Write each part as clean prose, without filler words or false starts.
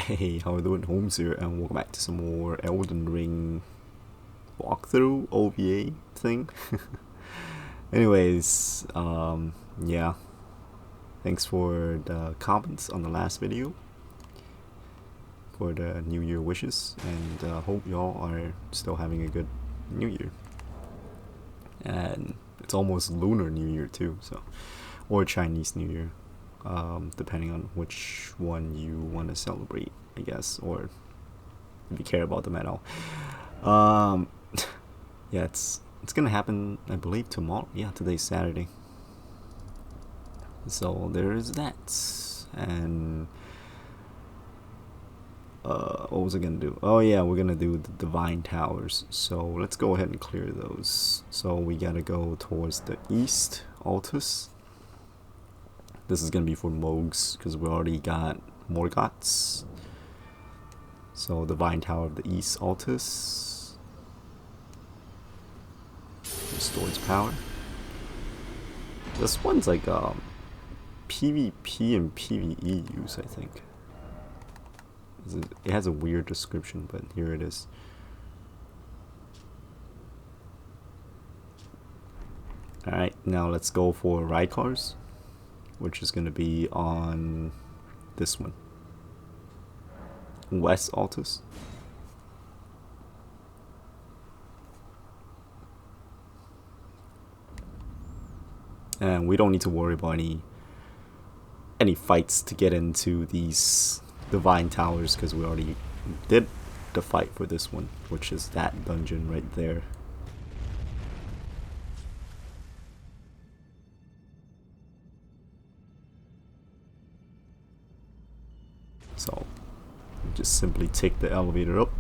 Hey, how are you doing? Holmes here, and welcome back to some more Elden Ring walkthrough OVA thing. Anyways, yeah, thanks for the comments on the last video for the New Year wishes, and hope y'all are still having a good New Year. And it's almost Lunar New Year too, so or Chinese New Year, depending on which one you want to celebrate, I guess, or if you care about them at all. Um, yeah, it's gonna happen, I believe, tomorrow. Yeah, today's Saturday, so there's that. And what was I gonna do? Oh yeah, we're gonna do the Divine Towers. So let's go ahead and clear those. So we gotta go towards the east Altus. This is gonna be for Mogs because we already got Morgoth's. So Divine Tower of the East Altus restores power. This one's like PvP and PvE use, I think. It has a weird description, but here it is. Alright, now let's go for Rykars, which is going to be on this one. West Altus. And we don't need to worry about any fights to get into these Divine Towers because we already did the fight for this one, which is that dungeon right there. So just simply take the elevator up.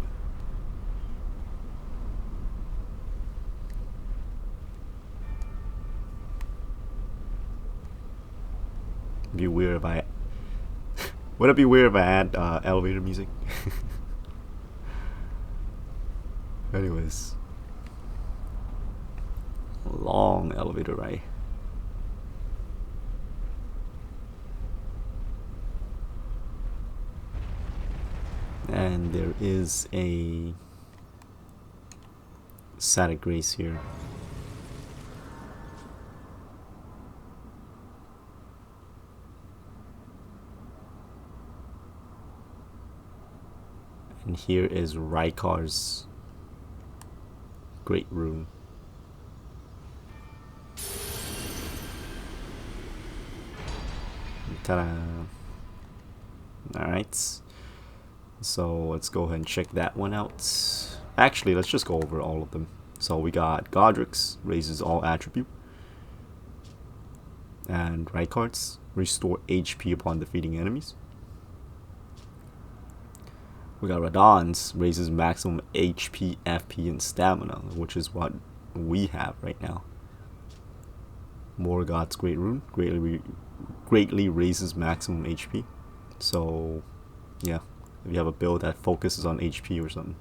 It'd be weird if I would it be weird if I had elevator music? Anyways, long elevator ride. And there is a Static Grace here. And here is Rykar's Great Rune. Ta-da! Alright. So let's go ahead and check that one out. Actually, let's just go over all of them. So we got Godric's, raises all attribute. And Rykar's, restore HP upon defeating enemies. We got Radahn's, raises maximum HP, FP, and stamina, which is what we have right now. Morgoth's Great Rune, greatly raises maximum HP. So, yeah, if you have a build that focuses on HP or something.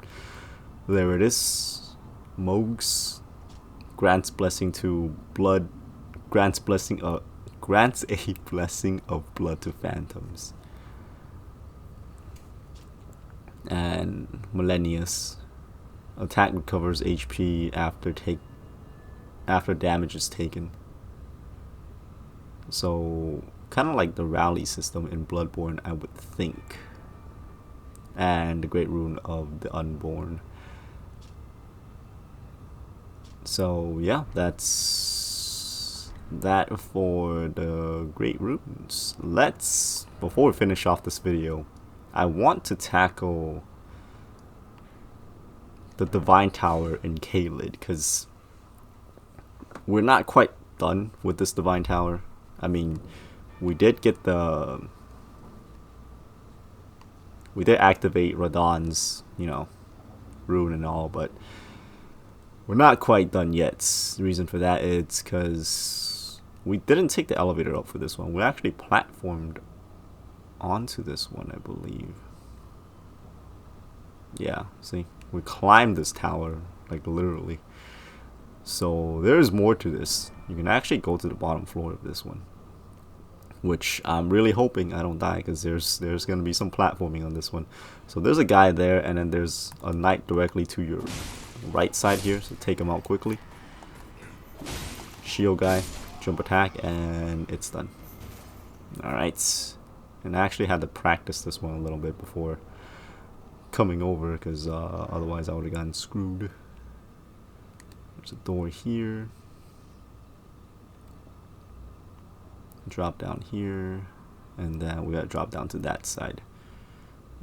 There it is. Mogs grants blessing to blood, grants a blessing of blood to phantoms. And Millennius, attack recovers HP after damage is taken. So kind of like the rally system in Bloodborne, I would think. And the Great Rune of the Unborn. So yeah, that's that for the Great Runes. Before we finish off this video, I want to tackle the Divine Tower in Caelid, because we're not quite done with this Divine Tower. I mean, we did activate Radahn's, rune and all, but we're not quite done yet. The reason for that is because we didn't take the elevator up for this one. We actually platformed onto this one, I believe. Yeah, see, we climbed this tower, like literally. So there's more to this. You can actually go to the bottom floor of this one. which I'm really hoping I don't die, because there's gonna be some platforming on this one. So there's a guy there, and then there's a knight directly to your right side here, so take him out quickly. Shield guy, jump attack, and it's done. Alright, and I actually had to practice this one a little bit before coming over, because otherwise I would have gotten screwed. There's a door here. Drop down here, and then we gotta drop down to that side.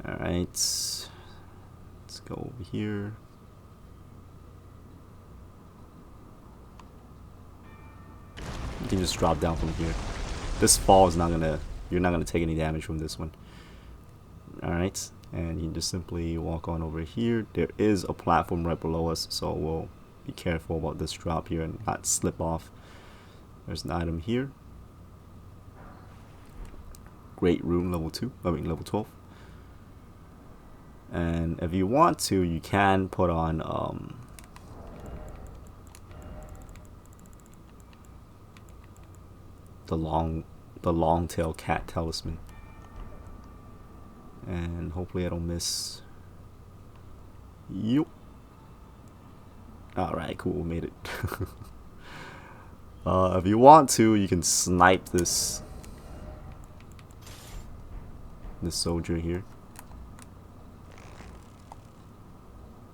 Alright, let's go over here. You can just drop down from here. This fall is not gonna, you're not gonna take any damage from this one. Alright, and you just simply walk on over here. There is a platform right below us, so we'll be careful about this drop here and not slip off. There's an item here. Great rune, level 12. And if you want to, you can put on the long tail cat talisman, and hopefully I don't miss. Yup. Alright, cool, we made it. If you want to, you can snipe this soldier here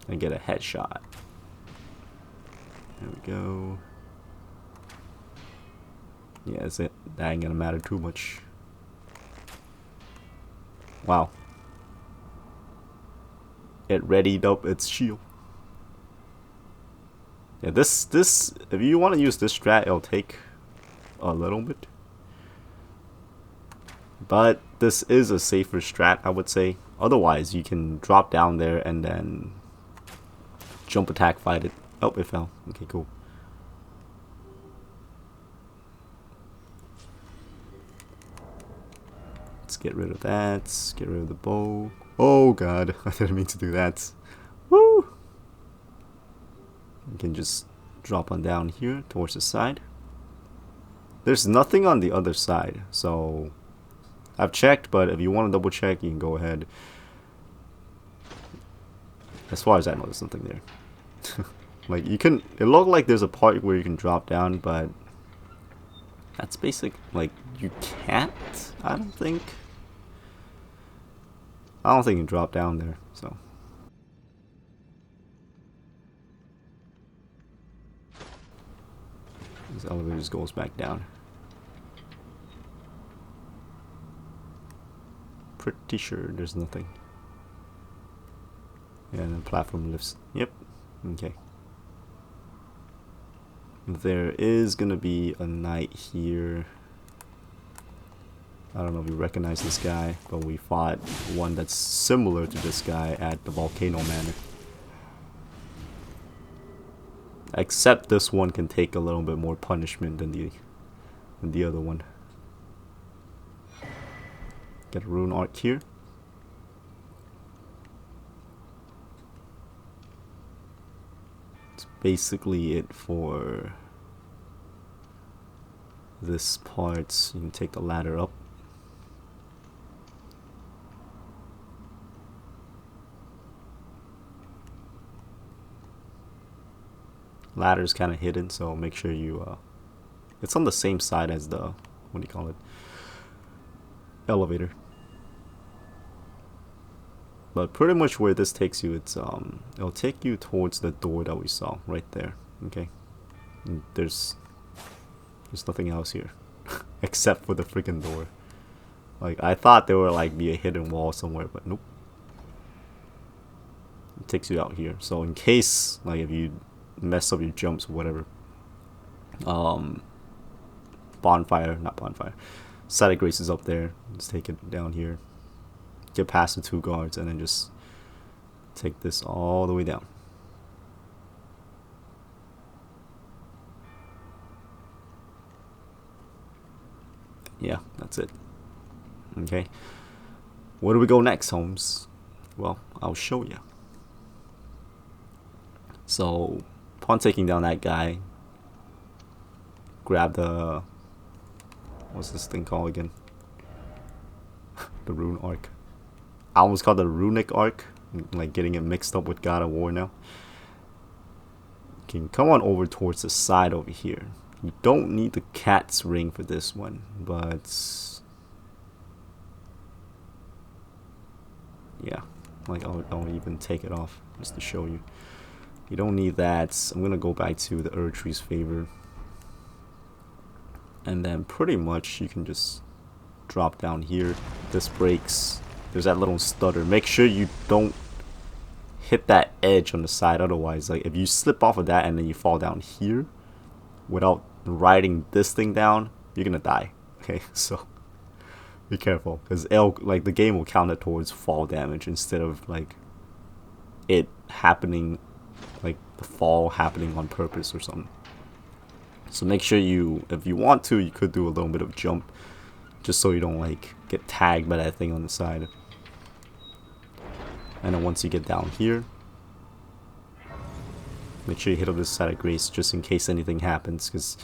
and get a headshot. There we go. Yeah, that's it. That ain't gonna matter too much. Wow. It readied up its shield. Yeah, this if you want to use this strat, it'll take a little bit. But this is a safer strat, I would say. Otherwise, you can drop down there and then jump attack fight it. Oh, it fell. Okay, cool. Let's get rid of that. Let's get rid of the bow. Oh god, I didn't mean to do that. Woo! You can just drop on down here towards the side. There's nothing on the other side, so I've checked, but if you want to double check, you can go ahead. As far as I know, there's nothing there. Like, you can, it looked like there's a part where you can drop down, but that's basic. Like, you can't, I don't think you can drop down there, so. This elevator just goes back down. Pretty sure there's nothing. Yeah, and the platform lifts. Yep. Okay. There is gonna be a knight here. I don't know if you recognize this guy, but we fought one that's similar to this guy at the Volcano Manor. Except this one can take a little bit more punishment than the other one. Get a rune arc here. It's basically it for this part. You can take the ladder up. Ladder's kind of hidden, so make sure you it's on the same side as the, what do you call it, elevator. But pretty much where this takes you, it's it'll take you towards the door that we saw right there. Okay, and there's nothing else here except for the freaking door. Like, I thought there would like be a hidden wall somewhere, but nope. It takes you out here. So in case, like, if you mess up your jumps or whatever, Side of Grace is up there. Just take it down here, get past the two guards, and then just take this all the way down. Yeah, that's it. Okay, where do we go next, Holmes? Well, I'll show you. So upon taking down that guy, grab the, what's this thing called again? The Rune Arc. I almost called it the Runic Arc. Like getting it mixed up with God of War now. You can come on over towards the side over here. You don't need the cat's ring for this one, but yeah, like I'll even take it off just to show you. You don't need that. I'm gonna go back to the Erdtree's Favor, and then pretty much you can just drop down here. This breaks. There's that little stutter. Make sure you don't hit that edge on the side, otherwise, like if you slip off of that and then you fall down here without riding this thing down, you're gonna die. Okay, so be careful, because like the game will count it towards fall damage instead of like it happening, like the fall happening on purpose or something. So make sure you, if you want to, you could do a little bit of jump just so you don't like get tagged by that thing on the side. And then once you get down here, make sure you hit up this side of Grace just in case anything happens, because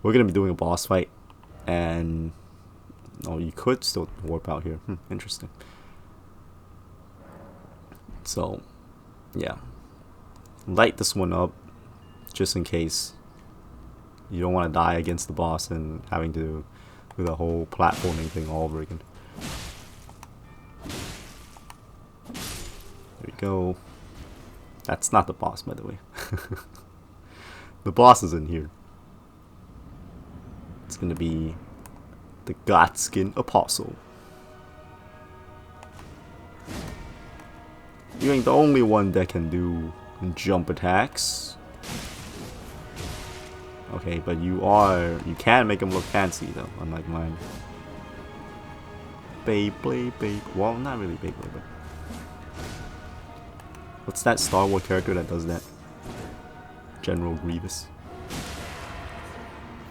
we're gonna be doing a boss fight, and oh, you could still warp out here. Interesting. So yeah, light this one up just in case you don't want to die against the boss and having to do the whole platforming thing all over again. There we go. That's not the boss, by the way. The boss is in here. It's gonna be the Godskin Apostle. You ain't the only one that can do jump attacks. Okay, but you can make him look fancy though, unlike mine. Beyblade. Well, not really Beyblade, but what's that Star Wars character that does that? General Grievous.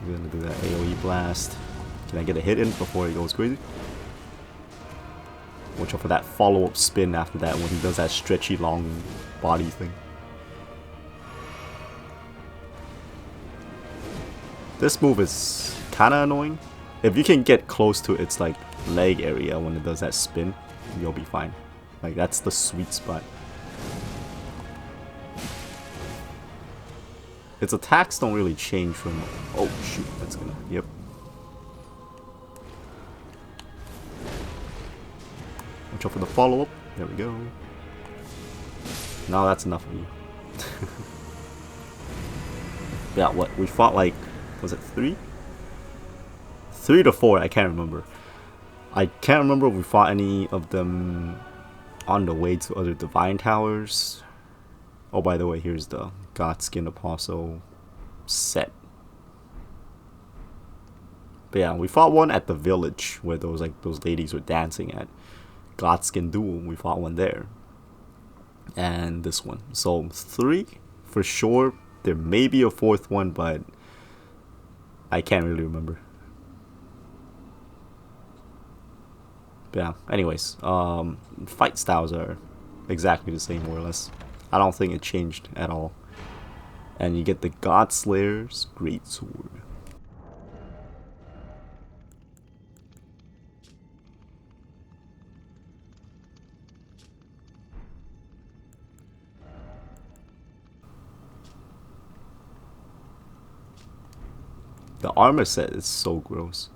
We're gonna do that AoE blast. Can I get a hit in before he goes crazy? Watch out for that follow-up spin after that when he does that stretchy long body thing. This move is kinda annoying. If you can get close to its like leg area when it does that spin, you'll be fine. Like that's the sweet spot. Its attacks don't really change from... Oh shoot, that's gonna... Yep. Watch out for the follow-up. There we go. Now that's enough of you. Yeah, what? We fought like... Was it 3? 3 to 4, I can't remember. I can't remember if we fought any of them on the way to other Divine Towers. Oh, by the way, here's the Godskin Apostle set. But yeah, we fought one at the village where those ladies were dancing at. Godskin Duel, we fought one there. And this one. So 3 for sure. There may be a 4th one, but I can't really remember. But yeah, anyways, fight styles are exactly the same more or less. I don't think it changed at all. And you get the Godslayer's Greatsword. The armor set is so gross.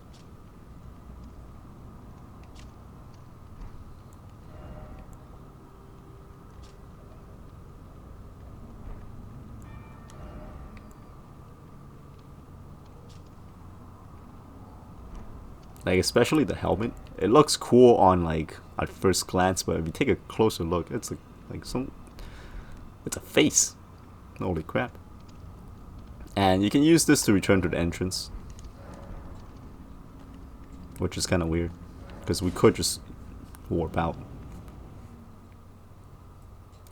Like especially the helmet, it looks cool on like at first glance, but if you take a closer look, it's it's a face. Holy crap! And you can use this to return to the entrance, which is kind of weird because we could just warp out.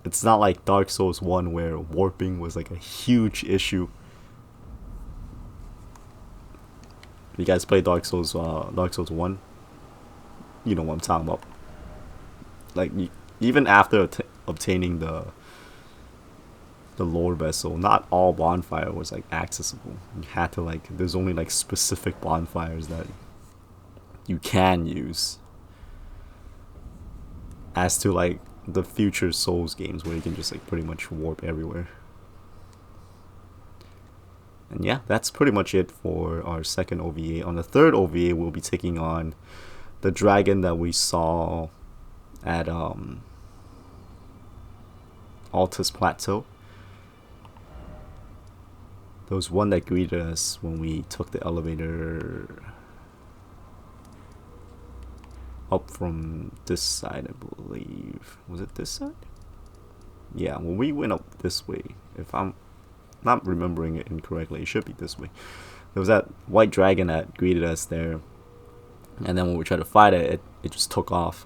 It's not like Dark Souls 1 where warping was like a huge issue. You guys play Dark Souls 1, you know what I'm talking about. Like even after obtaining the lore vessel, not all bonfire was like accessible. You had to like, there's only like specific bonfires that you can use. as to like the future Souls games where you can just like pretty much warp everywhere. And yeah, that's pretty much it for our second OVA. On the third OVA, we'll be taking on the dragon that we saw at Altus Plateau. There was one that greeted us when we took the elevator up from this side, I believe. Was it this side? Yeah, when we went up this way, if I'm not remembering it incorrectly, it should be this way. There was that white dragon that greeted us there, and then when we tried to fight it, it just took off.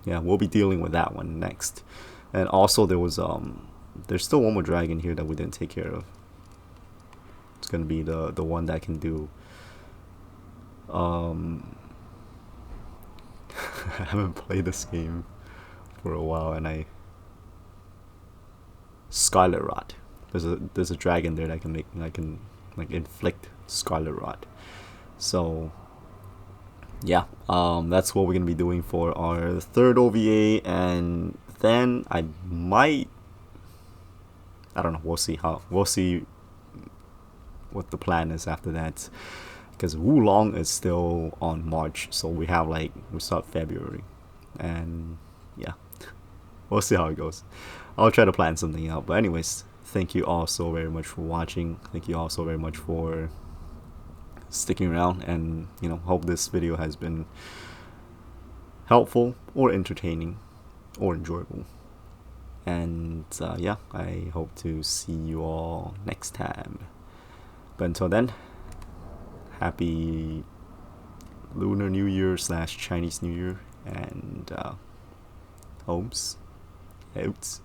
Yeah, we'll be dealing with that one next. And also there was there's still one more dragon here that we didn't take care of. It's gonna be the one that can do I haven't played this game for a while, and Scarlet Rot. There's a dragon there that can like inflict Scarlet Rot. So yeah, that's what we're gonna be doing for our third OVA, and then I don't know. We'll see what the plan is after that, because Wulong is still on March, so we start February, and yeah, we'll see how it goes. I'll try to plan something out. But anyways, thank you all so very much for watching. Thank you all so very much for sticking around, and hope this video has been helpful or entertaining or enjoyable. And yeah, I hope to see you all next time. But until then, happy Lunar New Year / Chinese New Year, and Holmes out.